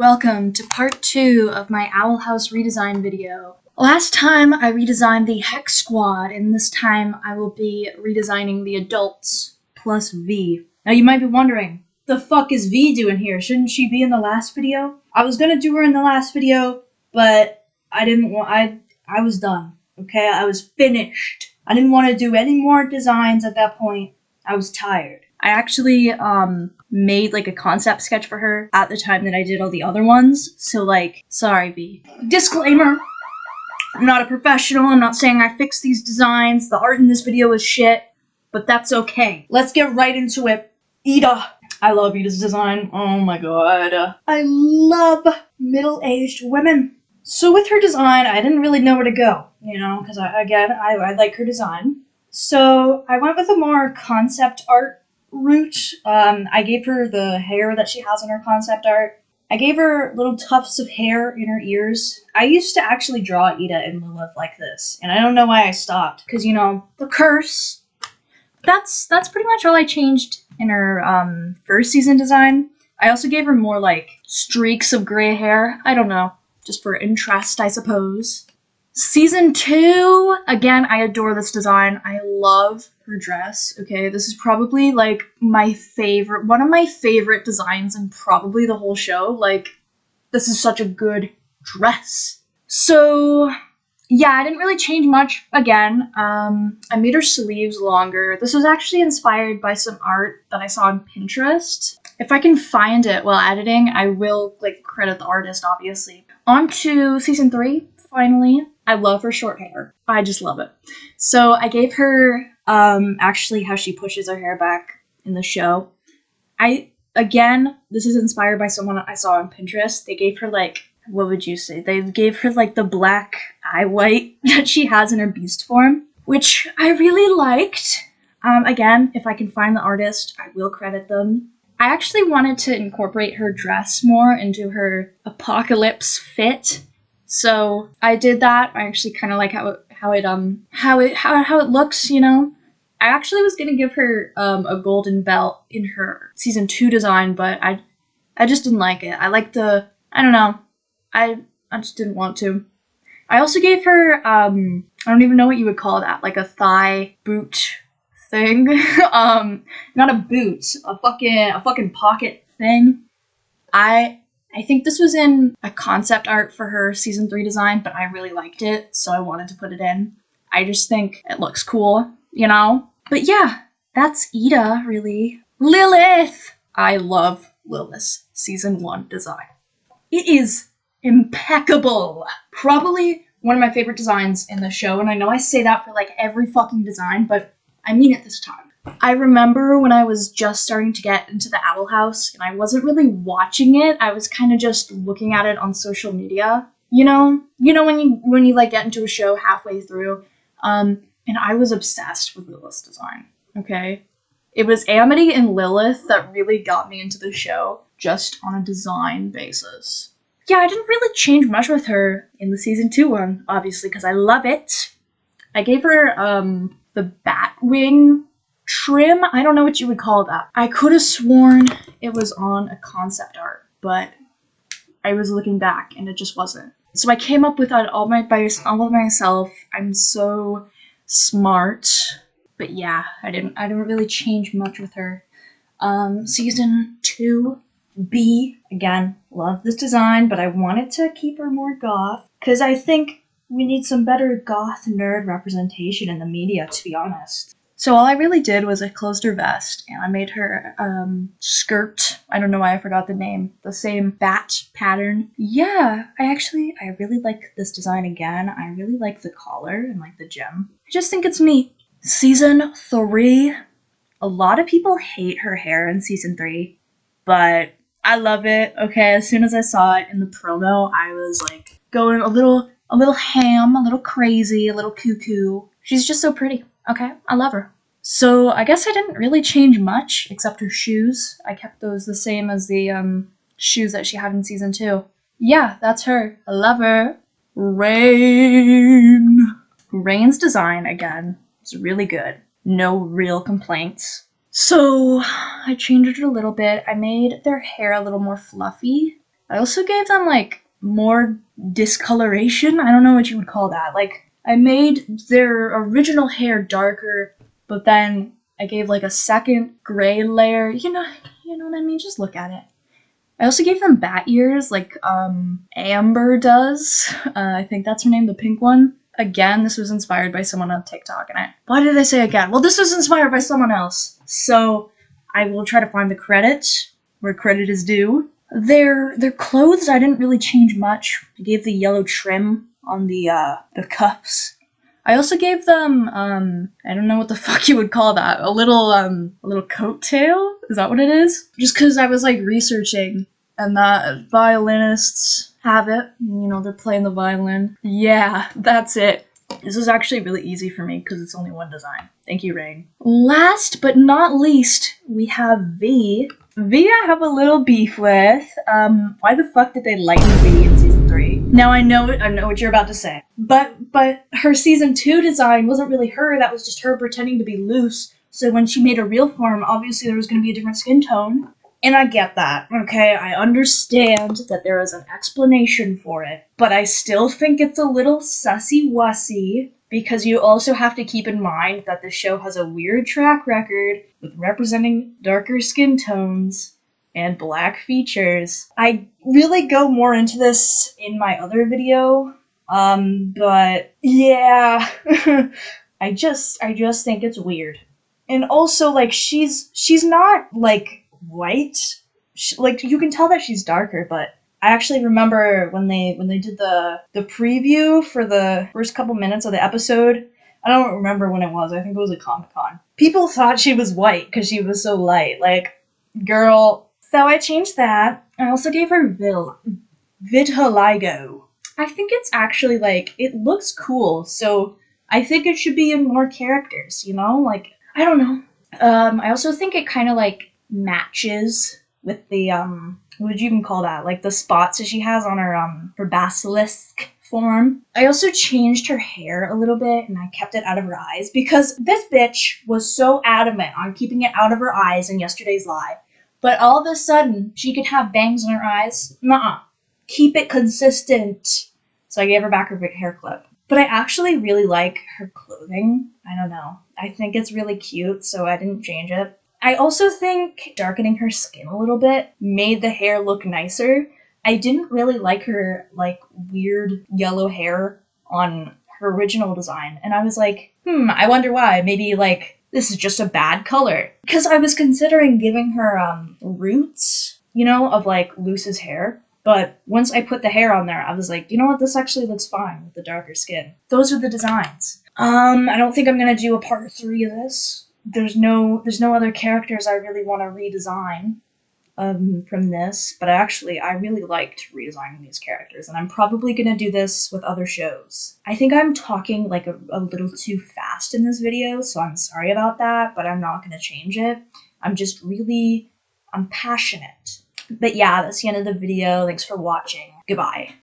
Welcome to part 2 of my Owl House redesign video. Last time I redesigned the Hex Squad, and this time I will be redesigning the adults plus V. Now you might be wondering, the fuck is V doing here? Shouldn't she be in the last video? I was gonna do her in the last video, but I didn't want, I was done, okay? I was finished. I didn't want to do any more designs at that point. I was tired. I actually made like a concept sketch for her at the time that I did all the other ones. So like, sorry V. Disclaimer, I'm not a professional. I'm not saying I fixed these designs. The art in this video is shit, but that's okay. Let's get right into it. Ida. I love Ida's design. Oh my god. I love middle-aged women. So with her design, I didn't really know where to go, you know, because I like her design. So I went with a more concept art route. I gave her the hair that she has in her concept art. I gave her little tufts of hair in her ears. I used to actually draw Ida and Lilith like this, and I don't know why I stopped, because, you know, the curse. That's pretty much all I changed in her first season design. I also gave her more like streaks of gray hair. I don't know, just for interest, I suppose. Season 2, again, I adore this design. I love her dress, okay? This is probably, like, my favorite, one of my favorite designs in probably the whole show. Like, this is such a good dress. So, yeah, I didn't really change much, again. I made her sleeves longer. This was actually inspired by some art that I saw on Pinterest. If I can find it while editing, I will, like, credit the artist, obviously. On to Season 3, finally. I love her short hair. I just love it. So I gave her, actually how she pushes her hair back in the show. Again, this is inspired by someone I saw on Pinterest. They gave her, like, what would you say? They gave her, like, the black eye white that she has in her beast form, which I really liked. Again, if I can find the artist, I will credit them. I actually wanted to incorporate her dress more into her apocalypse fit. So I did that. I actually kind of like how it looks, you know. I actually was gonna give her a golden belt in her season 2 design, but I just didn't like it. I like the, I don't know. I just didn't want to. I also gave her I don't even know what you would call that, like a thigh boot thing. Not a boot, a fucking pocket thing. I think this was in a concept art for her season 3 design, but I really liked it, so I wanted to put it in. I just think it looks cool, you know? But yeah, that's Ida, really. Lilith! I love Lilith's season 1 design. It is impeccable. Probably one of my favorite designs in the show, and I know I say that for like every fucking design, but I mean it this time. I remember when I was just starting to get into the Owl House, and I wasn't really watching it. I was kind of just looking at it on social media, you know when you like get into a show halfway through, and I was obsessed with Lilith's design. Okay, it was Amity and Lilith that really got me into the show, just on a design basis. Yeah, I didn't really change much with her in the season 2 one, obviously, because I love it. I gave her the bat wing trim. I don't know what you would call that. I could have sworn it was on a concept art, but I was looking back and it just wasn't. So I came up with that all by myself. I'm so smart. But yeah, I didn't really change much with her. Season 2, B, again, love this design, but I wanted to keep her more goth, because I think we need some better goth nerd representation in the media, to be honest. So all I really did was I closed her vest, and I made her skirt. I don't know why I forgot the name. The same bat pattern. Yeah, I really like this design again. I really like the collar and like the gem. I just think it's neat. Season 3. A lot of people hate her hair in season 3, but I love it. Okay, as soon as I saw it in the promo, I was like going a little ham, a little crazy, a little cuckoo. She's just so pretty. Okay, I love her. So I guess I didn't really change much except her shoes. I kept those the same as the shoes that she had in season 2. Yeah, that's her. I love her. Raine. Raine's design, again, is really good. No real complaints. So I changed it a little bit. I made their hair a little more fluffy. I also gave them, like, more discoloration. I don't know what you would call that. Like, I made their original hair darker, but then I gave, like, a second gray layer. You know what I mean? Just look at it. I also gave them bat ears, like, Amber does. I think that's her name, the pink one. Again, this was inspired by someone on TikTok, why did I say again? Well, this was inspired by someone else. So, I will try to find the credit where credit is due. Their clothes, I didn't really change much. I gave the yellow trim on the cuffs. I also gave them, I don't know what the fuck you would call that, a little coattail? Is that what it is? Just because I was, like, researching, and that violinists have it. You know, they're playing the violin. Yeah, that's it. This is actually really easy for me because it's only one design. Thank you, Raine. Last but not least, we have V. V I have a little beef with. Why the fuck did they lighten V in season 3? Now I know what you're about to say. But her season 2 design wasn't really her, that was just her pretending to be loose. So when she made a real form, obviously there was gonna be a different skin tone. And I get that, okay? I understand that there is an explanation for it, but I still think it's a little sussy-wussy, because you also have to keep in mind that the show has a weird track record with representing darker skin tones and black features. I really go more into this in my other video, but yeah, I just think it's weird. And also, like, she's not, like, white. Like, you can tell that she's darker, but I actually remember when they did the preview for the first couple minutes of the episode. I don't remember when it was. I think it was a Comic-Con. People thought she was white because she was so light. Like, girl. So I changed that. I also gave her vitiligo. I think it's actually, like, it looks cool, so I think it should be in more characters, you know? Like, I don't know. I also think it kind of, like, matches with the, what would you even call that? Like, the spots that she has on her basilisk form. I also changed her hair a little bit, and I kept it out of her eyes, because this bitch was so adamant on keeping it out of her eyes in yesterday's live. But all of a sudden, she could have bangs in her eyes. Nuh-uh. Keep it consistent. So I gave her back her big hair clip. But I actually really like her clothing. I don't know. I think it's really cute, so I didn't change it. I also think darkening her skin a little bit made the hair look nicer. I didn't really like her, like, weird yellow hair on her original design. And I was like, I wonder why. Maybe, like, this is just a bad color. Because I was considering giving her, roots, you know, of, like, Luce's hair. But once I put the hair on there, I was like, you know what, this actually looks fine with the darker skin. Those are the designs. I don't think I'm gonna do a part 3 of this. There's no other characters I really want to redesign from this, but I really liked redesigning these characters, and I'm probably gonna do this with other shows. I think I'm talking, like, a little too fast in this video, so I'm sorry about that, but I'm not gonna change it. I'm passionate. But yeah, that's the end of the video. Thanks for watching. Goodbye.